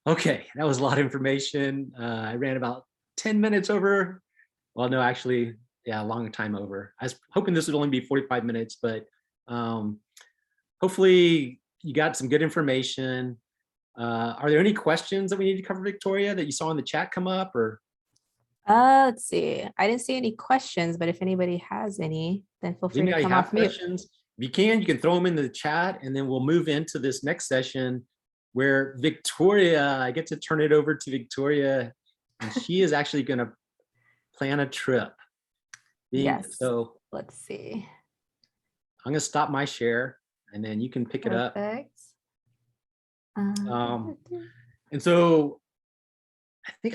Okay, that was a lot of information. I ran about 10 minutes over. Well, no, actually, yeah, a long time over. I was hoping this would only be 45 minutes, but um, hopefully you got some good information. Are there any questions that we need to cover, Victoria, that you saw in the chat come up? Or Let's see. I didn't see any questions, but if anybody has any, then feel does free to anybody come have off mute. questions? If you can throw them in the chat, and then we'll move into this next session where Victoria, I get to turn it over to Victoria, and she is actually going to plan a trip. Yes. So Let's see. I'm going to stop my share, and then you can pick it up. Perfect. And so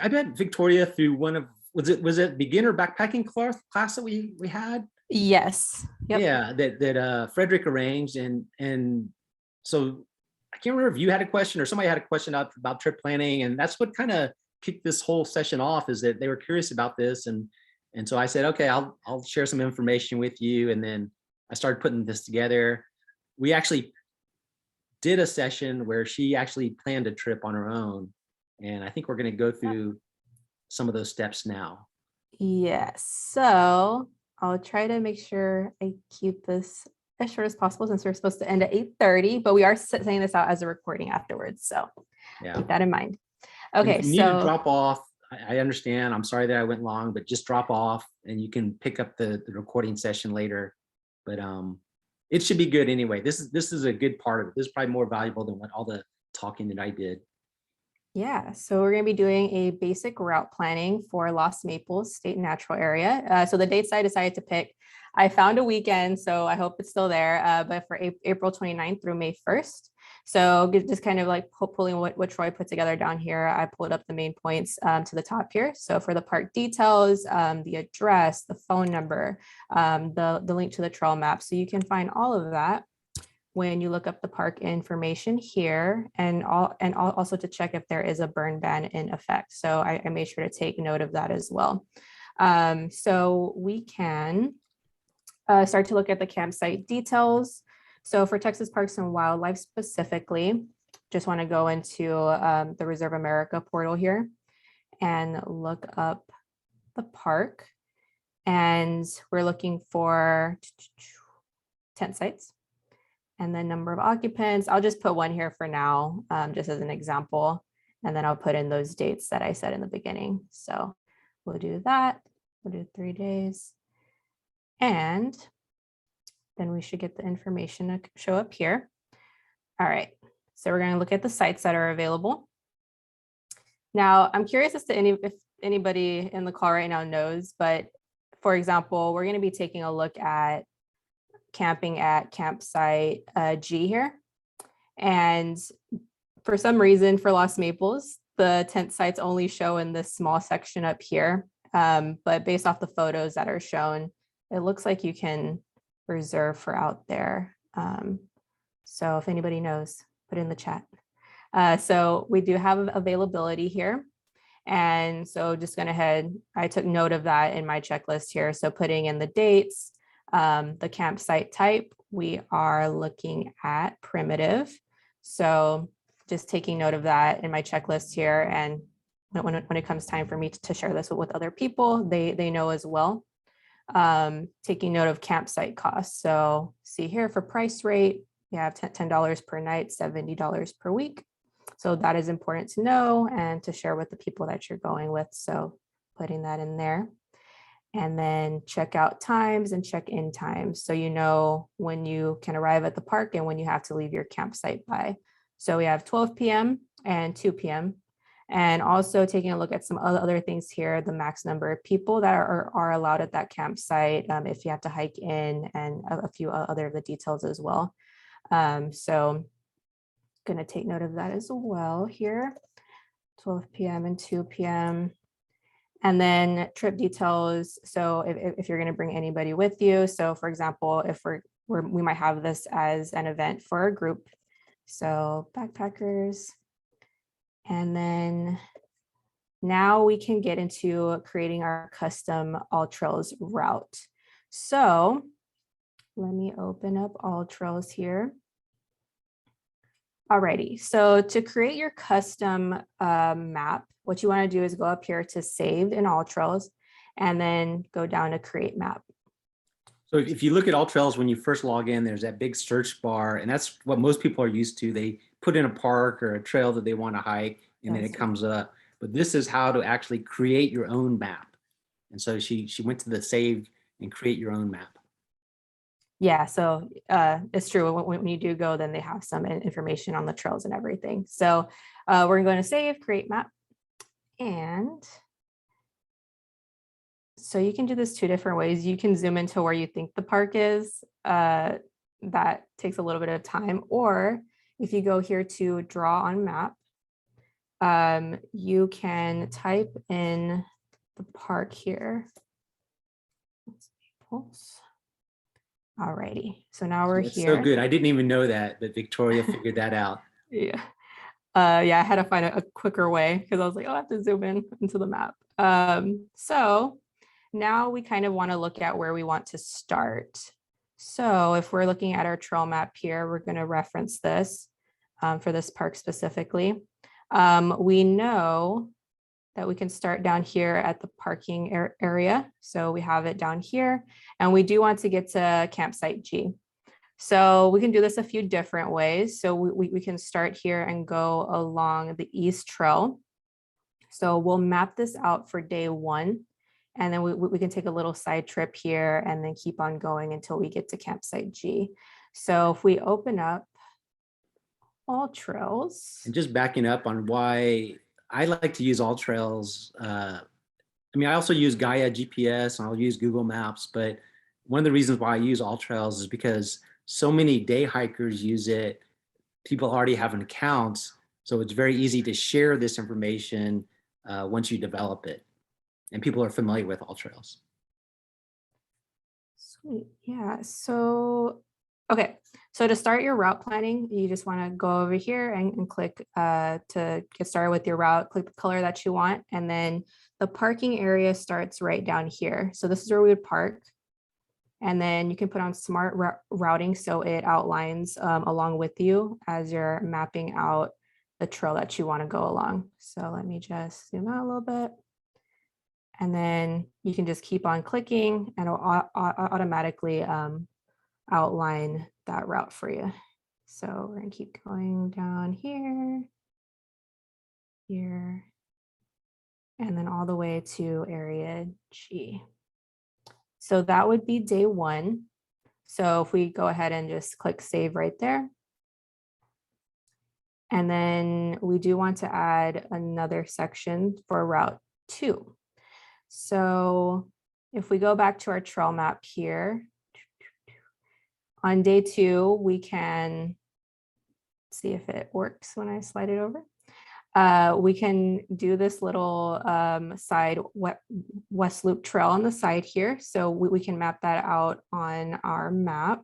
I bet Victoria through one of, was it beginner backpacking class that we had? Yes. Yep. Yeah, that Frederick arranged, and so I can't remember if you had a question or somebody had a question about trip planning, and that's what kind of kicked this whole session off, is that they were curious about this, and so I said, okay, I'll share some information with you, and then I started putting this together. We actually did a session where she actually planned a trip on her own, and I think we're going to go through some of those steps now. Yes. So I'll try to make sure I keep this as short as possible since we're supposed to end at 8:30, but we are setting this out as a recording afterwards. So Yeah, keep that in mind. and Okay. if you need to So drop off, I understand. I'm sorry that I went long, but just drop off and you can pick up the recording session later. But it should be good anyway. This is a good part of it. This is probably more valuable than what all the talking that I did. yeah, so we're going to be doing a basic route planning for Lost Maples State Natural Area. So the dates I decided to pick, I found a weekend, so I hope it's still there, but for April 29th through May 1st. So just kind of like pulling what Troy put together down here, I pulled up the main points to the top here. So for the park details, the address, the phone number, the link to the trail map. So you can find all of that when you look up the park information here, and also to check if there is a burn ban in effect. So I made sure to take note of that as well. So we can start to look at the campsite details. So for Texas Parks and Wildlife specifically, just want to go into the Reserve America portal here and look up the park. And we're looking for tent sites. And then number of occupants, I'll just put one here for now, just as an example. And then I'll put in those dates that I said in the beginning. So we'll do that. We'll do 3 days. And then we should get the information to show up here. All right. So we're going to look at the sites that are available. Now, I'm curious as to if anybody in the call right now knows, but for example, we're going to be taking a look at camping at campsite G here. And for some reason for Lost Maples, the tent sites only show in this small section up here. But based off the photos that are shown, it looks like you can reserve for out there. So if anybody knows, put in the chat. So we do have availability here. And so just going ahead, I took note of that in my checklist here. So putting in the dates, the campsite type, we are looking at primitive. So just taking note of that in my checklist here. And when it comes time for me to share this with other people, they know as well. Taking note of campsite costs. So see here for price rate, you have $10 per night, $70 per week. So that is important to know and to share with the people that you're going with. So putting that in there. And then checkout times and check-in times. So you know when you can arrive at the park and when you have to leave your campsite by. So we have 12 p.m. and 2 p.m. And also taking a look at some other things here, the max number of people that are allowed at that campsite, if you have to hike in, and a few other of the details as well. So going to take note of that as well here, 12 p.m. and 2 p.m. And then trip details. So if you're going to bring anybody with you. So for example, if we might have this as an event for a group. So backpackers. And then now we can get into creating our custom All Trails route. So let me open up All Trails here. Alrighty, so to create your custom map, what you want to do is go up here to saved in all trails and then go down to create map. So if you look at AllTrails, when you first log in, there's that big search bar, and that's what most people are used to. They put in a park or a trail that they want to hike, and then it comes up. But this is how to actually create your own map. And so she went to the save and create your own map. Yeah, so it's true. When you do go, then they have some information on the trails and everything. So we're going to save, create map. And so you can do this 2 different ways. You can zoom into where you think the park is. That takes a little bit of time. Or if you go here to draw on map, you can type in the park here. Alrighty, so now we're It's here. so good. I didn't even know that, but Victoria figured that out. Yeah. Yeah, I had to find a quicker way because I was like, oh, I have to zoom in into the map. So now we kind of want to look at where we want to start. So if we're looking at our trail map here, we're going to reference this for this park specifically. We know that we can start down here at the parking area. So we have it down here, and we do want to get to campsite G. So we can do this a few different ways. So we can start here and go along the East Trail. So we'll map this out for day 1, and then we can take a little side trip here and then keep on going until we get to campsite G. So if we open up AllTrails. And just backing up on why I like to use AllTrails. I mean, I also use Gaia GPS and I'll use Google Maps, but one of the reasons why I use AllTrails is because so many day hikers use it. People already have an account, so it's very easy to share this information once you develop it, and people are familiar with AllTrails. Sweet, yeah. So, okay. So to start your route planning, you just want to go over here and click to get started with your route. Click the color that you want, and then the parking area starts right down here. So this is where we would park. And then you can put on smart routing so it outlines along with you as you're mapping out the trail that you want to go along. So let me just zoom out a little bit. And then you can just keep on clicking and it'll automatically outline that route for you. So we're going to keep going down here, here, and then all the way to area G. So that would be day 1. So if we go ahead and just click save right there. And then we do want to add another section for route 2. So if we go back to our trail map here, on day 2, we can see if it works when I slide it over. We can do this little side west loop trail on the side here. So we can map that out on our map,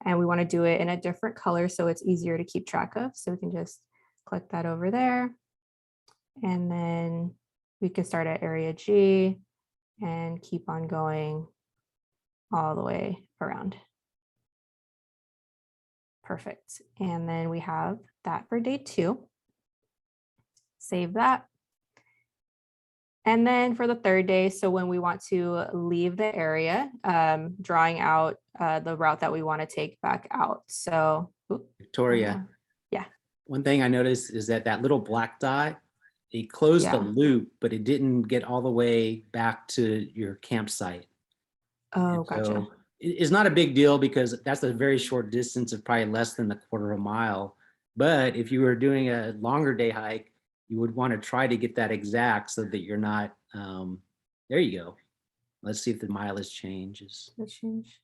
and we want to do it in a different color so it's easier to keep track of. So we can just click that over there, and then we can start at area G and keep on going all the way around. Perfect. And then we have that for day 2. Save that. And then for the 3rd day, so when we want to leave the area, drawing out the route that we want to take back out. So Victoria. Yeah. One thing I noticed is that that little black dot, it closed the loop, but it didn't get all the way back to your campsite. Oh, gotcha. So it's not a big deal because that's a very short distance of probably less than a quarter of a mile. But if you were doing a longer day hike, you would want to try to get that exact so that you're not, there you go. Let's see if the mileage changes. Change.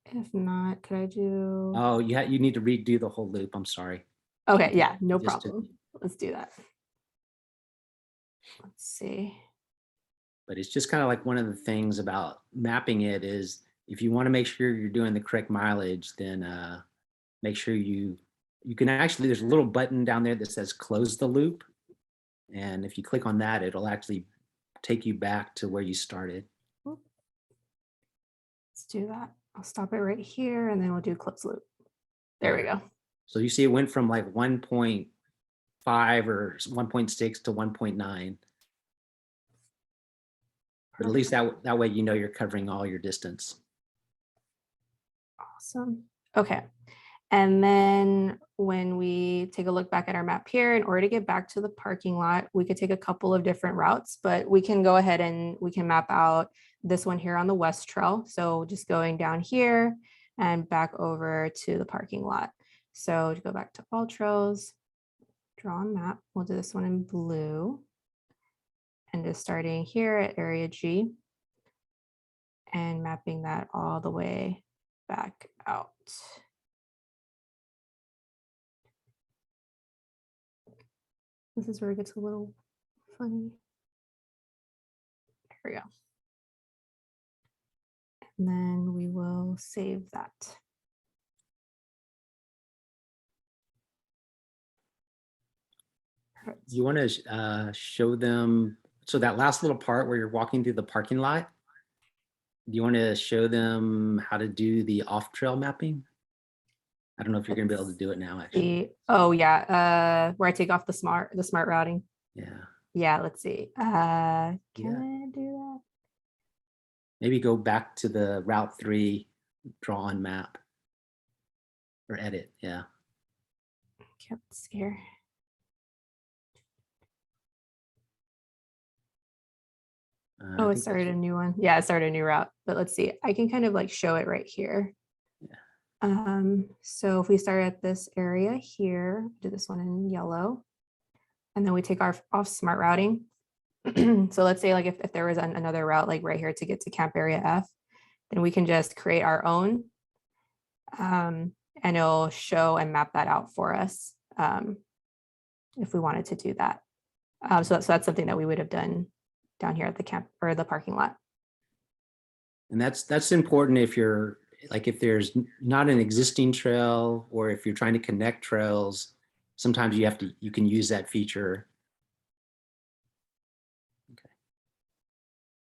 If not, could I do? Oh, you need to redo the whole loop. I'm sorry. Okay, yeah, no problem. Let's do that. Let's see. But it's just kind of like one of the things about mapping it is if you want to make sure you're doing the correct mileage, then make sure you can actually, there's a little button down there that says close the loop. And if you click on that, it'll actually take you back to where you started. Let's do that. I'll stop it right here and then we'll do close loop. There we go. So you see it went from like 1.5 or 1.6 to 1.9. But at least that way, you know, you're covering all your distance. Awesome. Okay. And then when we take a look back at our map here, in order to get back to the parking lot, we could take a couple of different routes, but we can go ahead and we can map out this one here on the West Trail. So just going down here and back over to the parking lot. So to go back to all trails, draw a map. We'll do this one in blue. And just starting here at area G and mapping that all the way back out. This is where it gets a little funny. There we go. And then we will save that. You want to show them, so that last little part where you're walking through the parking lot, do you want to show them how to do the off-trail mapping? I don't know if you're going to be able to do it now, actually. Oh yeah, where I take off the smart routing. Yeah. Yeah, let's see. Can I do that? Maybe go back to the Route 3 drawn map or edit. Yeah. Okay, let's see here. Oh, it started a new one. Yeah, it started a new route, but let's see. I can kind of like show it right here. Yeah. So if we start at this area here, do this one in yellow, and then we take our off smart routing. So let's say like if there was another route like right here to get to camp area F, then we can just create our own, and it'll show and map that out for us if we wanted to do that. So that's something that we would have done down here at the camp or the parking lot. And that's important if you're like, if there's not an existing trail or if you're trying to connect trails, sometimes you can use that feature. Okay.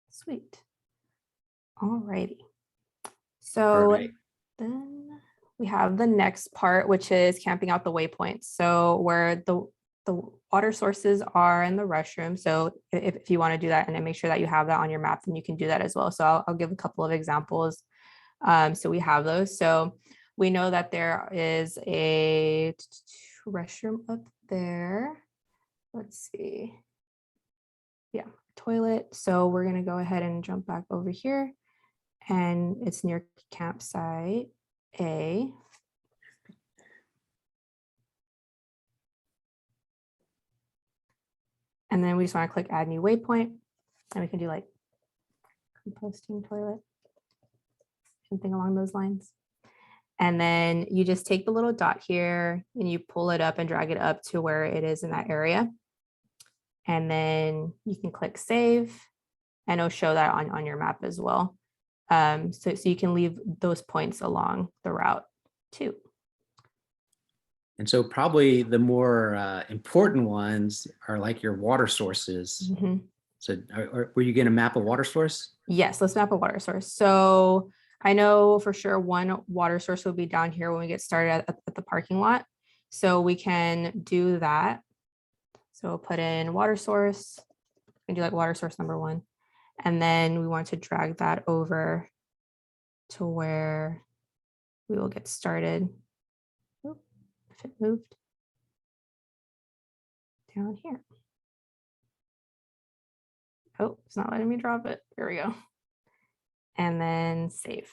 Sweet. All righty. So right. Then we have the next part, which is camping out the waypoints. So where the water sources are in the restroom. So if you want to do that and make sure that you have that on your map, then you can do that as well. So I'll give a couple of examples. So we have those. So we know that there is a restroom up there. Let's see. Yeah, toilet. So we're going to go ahead and jump back over here. And it's near campsite A. And then we just want to click add new waypoint, and we can do like composting toilet, something along those lines. And then you just take the little dot here and you pull it up and drag it up to where it is in that area. And then you can click save, and it'll show that on your map as well. So you can leave those points along the route too. And so probably the more important ones are like your water sources. Mm-hmm. So were you going to map a water source? Yes, let's map a water source. So I know for sure one water source will be down here when we get started at the parking lot. So we can do that. So we'll put in water source, we can do like water source number 1. And then we want to drag that over to where we will get started. Oh, if it moved down here. Oh, it's not letting me drop it. Here we go. And then save.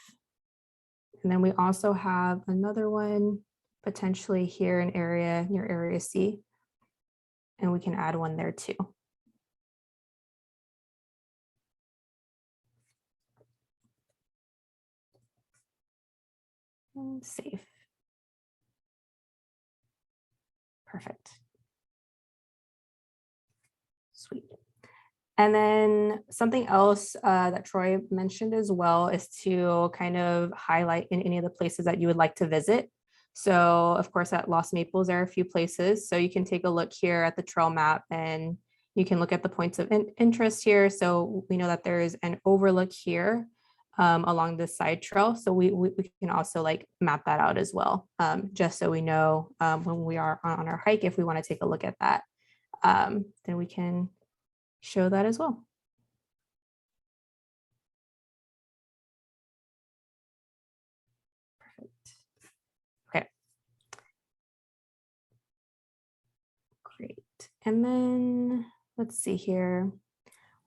And then we also have another one potentially here in near area C. And we can add one there too. And save. Perfect. Sweet. And then something else that Troy mentioned as well is to kind of highlight in any of the places that you would like to visit. So of course at Lost Maples, there are a few places. So you can take a look here at the trail map and you can look at the points of interest here. So we know that there is an overlook here along this side trail. So we can also like map that out as well, just so we know when we are on our hike, if we want to take a look at that, then we can show that as well. Perfect. Okay. Great. And then let's see here.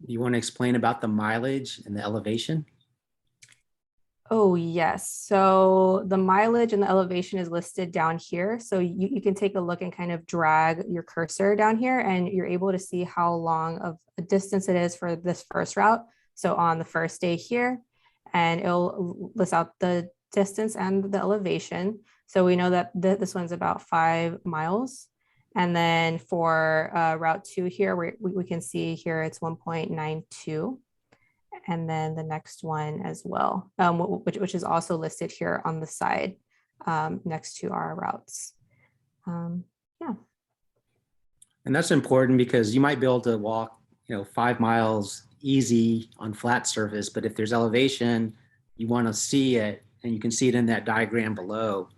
You want to explain about the mileage and the elevation? Oh, yes. So the mileage and the elevation is listed down here. So you can take a look and kind of drag your cursor down here, and you're able to see how long of a distance it is for this first route. So on the first day here, and it'll list out the distance and the elevation. So we know that this one's about 5 miles. And then for route 2 here, we can see here it's 1.92. And then the next one as well, which is also listed here on the side next to our routes. Yeah. And that's important because you might be able to walk, 5 miles easy on flat surface, but if there's elevation, you want to see it, and you can see it in that diagram below,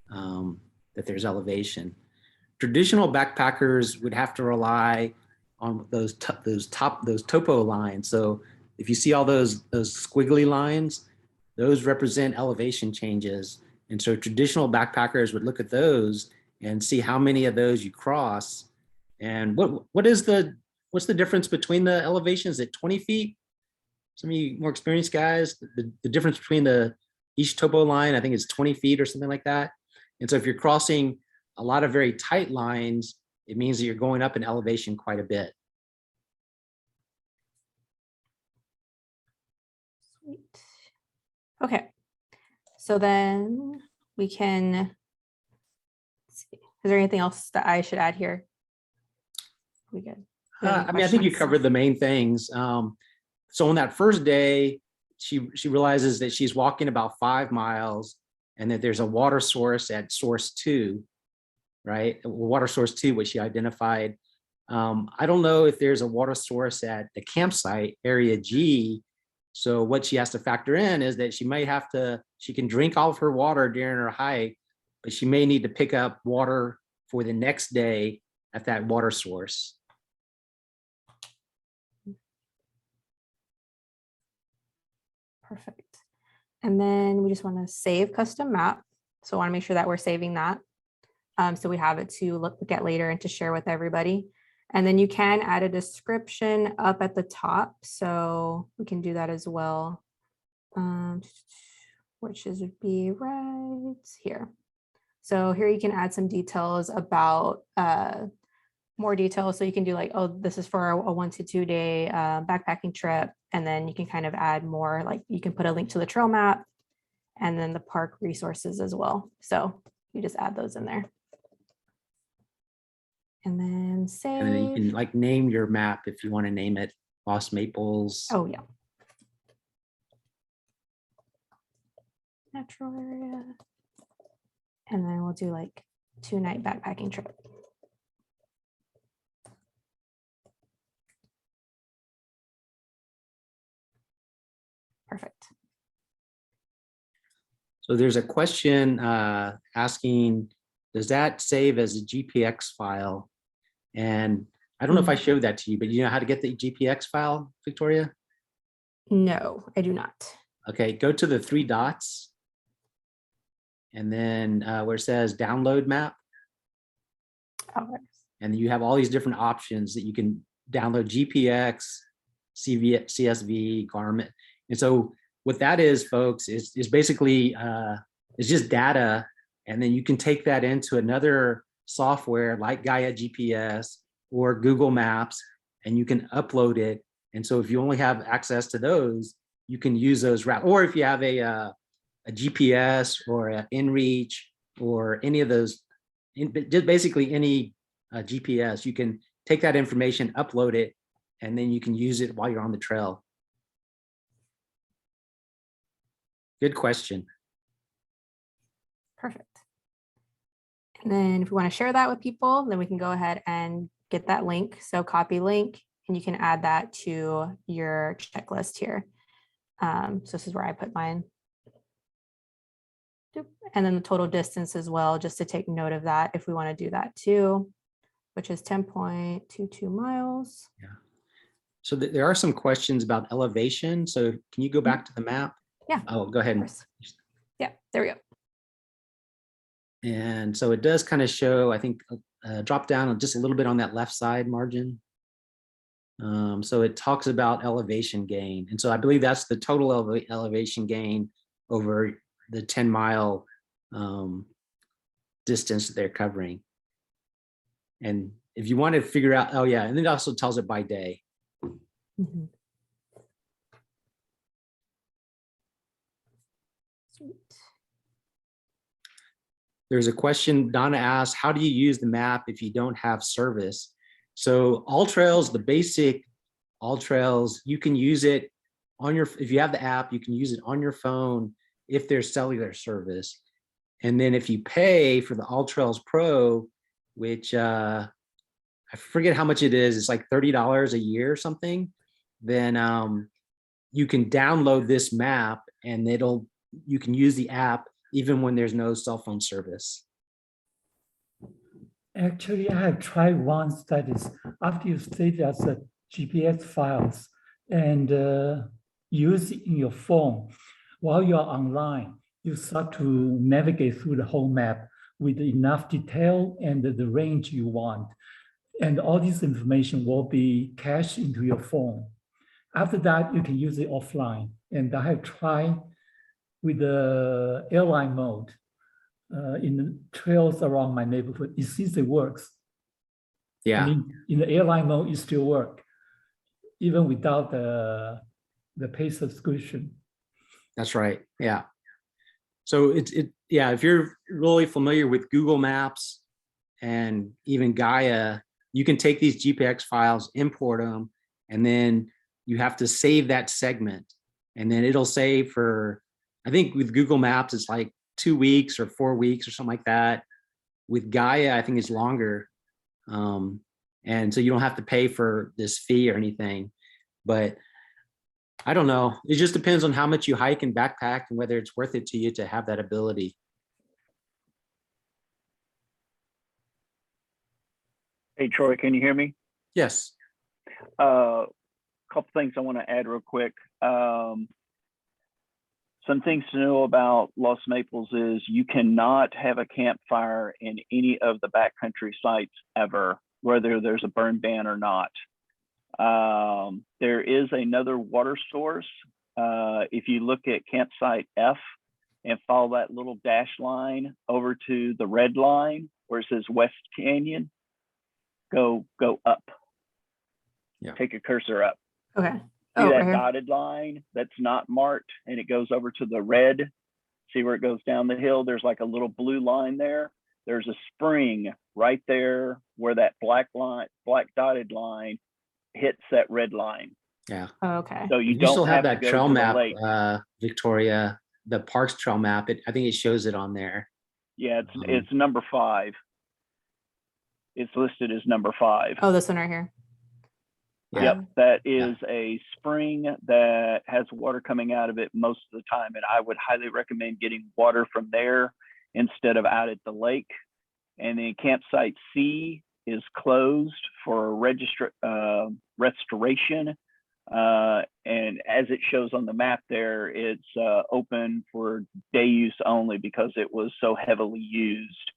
that there's elevation. Traditional backpackers would have to rely on those topo lines. So if you see all those squiggly lines, those represent elevation changes. And so traditional backpackers would look at those and see how many of those you cross. And what's the difference between the elevations at 20 feet? Some of you more experienced guys, the difference between each topo line, I think it's 20 feet or something like that. And so if you're crossing a lot of very tight lines, it means that you're going up in elevation quite a bit. Sweet. Okay, so then we can see. Is there anything else that I should add here? We good? I think you covered the main things. So on that first day, she realizes that she's walking about 5 miles and that there's a water source at source 2, right? Water source 2, which she identified. I don't know if there's a water source at the campsite, area G. So what she has to factor in is that she can drink all of her water during her hike, but she may need to pick up water for the next day at that water source. Perfect. And then we just want to save custom map. So I want to make sure that we're saving that. So we have it to look at later and to share with everybody. And then you can add a description up at the top. So we can do that as well, which would be right here. So here you can add some details about more details. So you can do like, oh, this is for a 1 to 2 day backpacking trip. And then you can kind of add more, like you can put a link to the trail map and then the park resources as well. So you just add those in there. And then save. And then you can like name your map if you want to name it Lost Maples. Oh yeah. Natural area. And then we'll do like 2-night backpacking trip. Perfect. So there's a question asking, does that save as a GPX file? And I don't know if I showed that to you, but you know how to get the GPX file, Victoria? No, I do not. Okay, go to the 3 dots. And then where it says download map. Okay. And you have all these different options that you can download: GPX, CSV, Garment. And so what that is, folks, is basically, it's just data. And then you can take that into another software like Gaia GPS or Google Maps, and you can upload it. And so if you only have access to those, you can use those routes. Or if you have a GPS or an InReach or any of those, just basically any GPS, you can take that information, upload it, and then you can use it while you're on the trail. Good question. Perfect. And then if we want to share that with people, then we can go ahead and get that link. So copy link, and you can add that to your checklist here. So this is where I put mine. Doop. And then the total distance as well, just to take note of that if we want to do that too, which is 10.22 miles. Yeah. So there are some questions about elevation. So can you go back to the map? Yeah. Oh, go ahead. Yeah, there we go. And so it does kind of show, I think, drop down just a little bit on that left side margin. So it talks about elevation gain. And so I believe that's the total elevation gain over the 10-mile distance that they're covering. And if you want to figure out, oh yeah, and it also tells it by day. Mhm. Sweet. There's a question Donna asked, how do you use the map if you don't have service? So All Trails, the basic All Trails, you can use it on your, if you have the app, you can use it on your phone if there's cellular service. And then if you pay for the All Trails Pro, which I forget how much it is, it's like $30 a year or something, then you can download this map and you can use the app even when there's no cell phone service. Actually, I have tried once, that is after you save as a GPS files and use it in your phone while you're online, you start to navigate through the whole map with enough detail and the range you want. And all this information will be cached into your phone. After that, you can use it offline. And I have tried with the airline mode in the trails around my neighborhood. It seems it works. Yeah. I mean, in the airline mode, it still works, even without the paid subscription. That's right. Yeah. So yeah, if you're really familiar with Google Maps and even Gaia, you can take these GPX files, import them, and then you have to save that segment. And then it'll save for, I think with Google Maps, it's like 2 weeks or 4 weeks or something like that. With Gaia, I think it's longer. And so you don't have to pay for this fee or anything, but I don't know. It just depends on how much you hike and backpack and whether it's worth it to you to have that ability. Hey, Troy, can you hear me? Yes. Couple things I want to add real quick. Some things to know about Los Maples is you cannot have a campfire in any of the backcountry sites ever, whether there's a burn ban or not. There is another water source. If you look at campsite F and follow that little dash line over to the red line where it says West Canyon, go up. Yeah. Take your cursor up. Okay. See Oh, that right here. dotted line that's not marked and it goes over to the red. See where it goes down the hill? There's like a little blue line there. There's a spring right there where that black dotted line hits that red line. Yeah. Oh, okay. So you You don't still have to that go trail to the map, lake. Victoria, the Parks trail map. I think it shows it on there. Yeah, it's number 5. It's listed as number 5. Oh, this one right here. Yeah. Yep, that is a spring that has water coming out of it most of the time. And I would highly recommend getting water from there instead of out at the lake. And then campsite C is closed for restoration. And as it shows on the map there, it's open for day use only because it was so heavily used.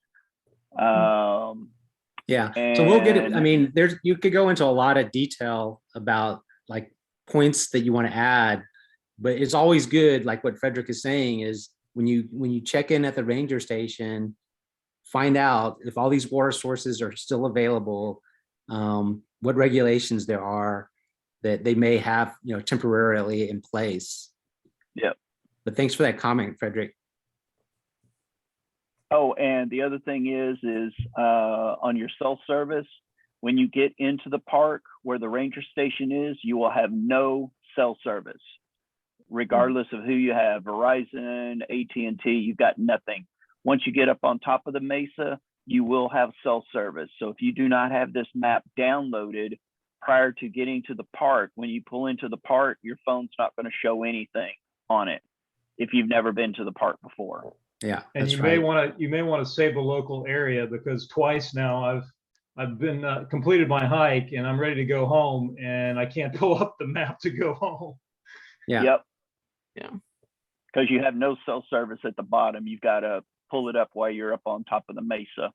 Yeah. So we'll get it. I And- mean, you could go into a lot of detail about like points that you want to add, but it's always good. Like what Frederick is saying is when you check in at the ranger station, find out if all these water sources are still available, what regulations there are that they may have, temporarily in place. Yep. But thanks for that comment, Frederick. Oh, and the other thing is on your cell service, when you get into the park where the ranger station is, you will have no cell service, regardless of who you have, Verizon, AT&T, you've got nothing. Once you get up on top of the mesa, you will have cell service. So if you do not have this map downloaded prior to getting to the park. When you pull into the park, your phone's not going to show anything on it if you've never been to the park before. Yeah, And that's you right. may want to save a local area, because twice now I've been completed my hike and I'm ready to go home and I can't pull up the map to go home. Yeah. Yep. Yeah. Because you have no cell service at the bottom. You've got to pull it up while you're up on top of the mesa.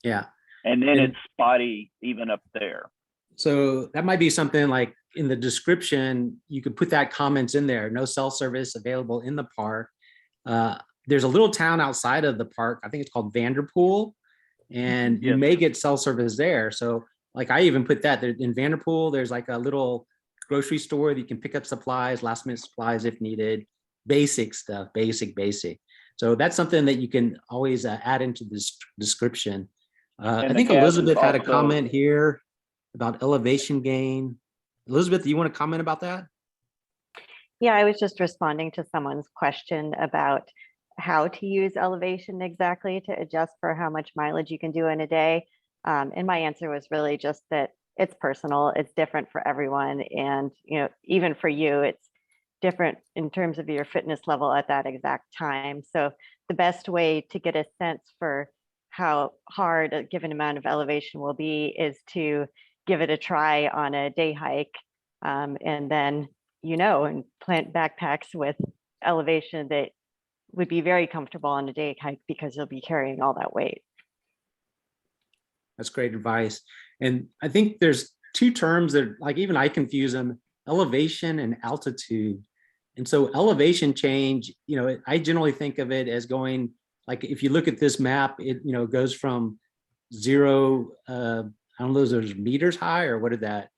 Yeah. And then And- it's spotty even up there. So that might be something like in the description, you could put that comments in there, no cell service available in the park. There's a little town outside of the park, I think it's called Vanderpool, and you Yes. may get cell service there. So like I even put that there in Vanderpool, there's like a little grocery store that you can pick up supplies, last minute supplies if needed, basic stuff, basic. So that's something that you can always add into this description. I And the think gas is Elizabeth had a also- comment here about elevation gain. Elizabeth, do you want to comment about that? Yeah, I was just responding to someone's question about how to use elevation exactly to adjust for how much mileage you can do in a day. And my answer was really just that it's personal, it's different for everyone. And, even for you, it's different in terms of your fitness level at that exact time. So the best way to get a sense for how hard a given amount of elevation will be is to give it a try on a day hike. And then, and plant backpacks with elevation that would be very comfortable on a day hike because you'll be carrying all that weight. That's great advice. And I think there's two terms that like even I confuse them, elevation and altitude. And so elevation change, I generally think of it as going, like if you look at this map, it goes from 0, I don't know, there's meters high or what is that?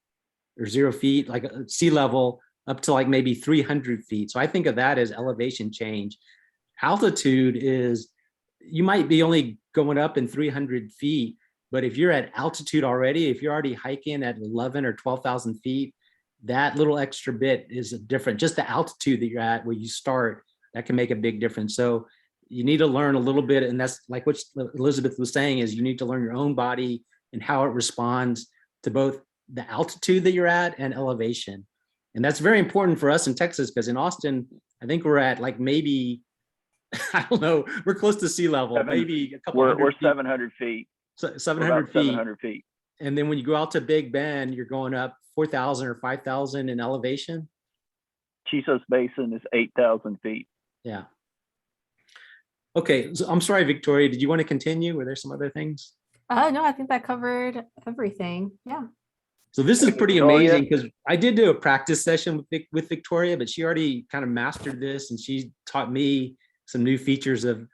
Or 0 feet, like sea level up to like maybe 300 feet. So I think of that as elevation change. Altitude is, you might be only going up in 300 feet, but if you're at altitude already, if you're already hiking at 11 or 12,000 feet, that little extra bit is different. Just the altitude that you're at where you start, that can make a big difference. So you need to learn a little bit, and that's like what Elizabeth was saying, is you need to learn your own body and how it responds to both the altitude that you're at and elevation. And that's very important for us in Texas, because in Austin, I think we're at like maybe, I don't know, we're close to sea level, maybe a couple We're hundred feet. 700 feet. So We're 700 about feet. 700 feet. And then when you go out to Big Bend, you're going up 4,000 or 5,000 in elevation. Chisos Basin is 8,000 feet. Yeah. Okay, so I'm sorry, Victoria, did you want to continue? Were there some other things? No, I think that covered everything. Yeah. So this is pretty Victoria? amazing, because I did do a practice session with Victoria, but she already kind of mastered this, and she taught me some new features of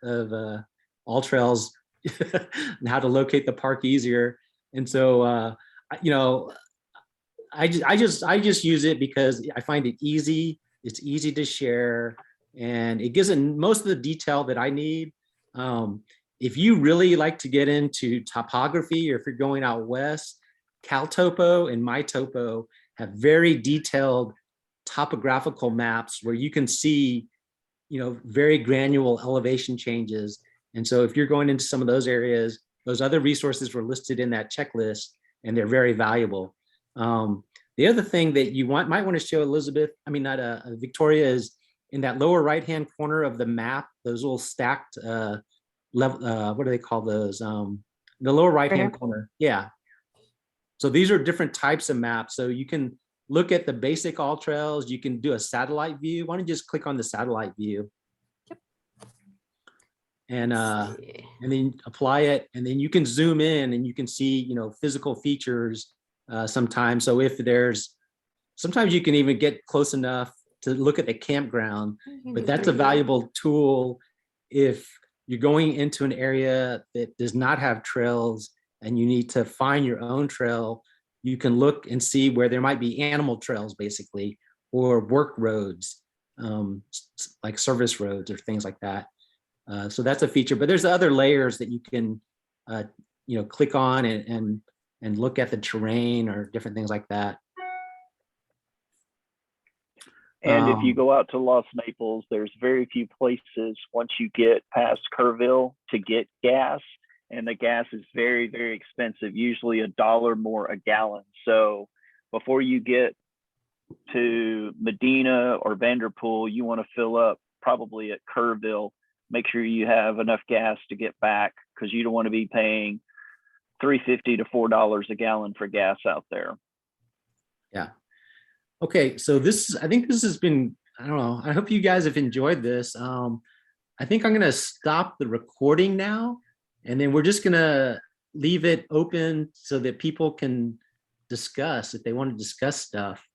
all trails and how to locate the park easier. And so, I just use it because I find it easy. It's easy to share, and it gives it most of the detail that I need. If you really like to get into topography, or if you're going out west, CalTopo and MyTopo have very detailed topographical maps where you can see, very granular elevation changes. And so if you're going into some of those areas, those other resources were listed in that checklist, and they're very valuable. The other thing that you might want to show Elizabeth, Victoria, is in that lower right-hand corner of the map, those little stacked level, what do they call those? The lower right-hand corner. Yeah. So these are different types of maps. So you can look at the basic all trails. You can do a satellite view. Why don't you just click on the satellite view? Yep. And Let's see. and then apply it, and then you can zoom in and you can see, physical features sometimes. So sometimes you can even get close enough to look at the campground, but that's a valuable tool if you're going into an area that does not have trails and you need to find your own trail. You can look and see where there might be animal trails, basically, or work roads, like service roads or things like that. So that's a feature, but there's other layers that you can, click on and look at the terrain or different things like that. And if you go out to Los Naples, there's very few places once you get past Kerrville to get gas, and the gas is very, very expensive, usually $1 more a gallon. So before you get to Medina or Vanderpool, you want to fill up probably at Kerrville. Make sure you have enough gas to get back, because you don't want to be paying $3.50 to $4 a gallon for gas out there. Yeah. Okay, so I think this has been, I don't know, I hope you guys have enjoyed this. I think I'm gonna stop the recording now, and then we're just gonna leave it open so that people can discuss if they want to discuss stuff.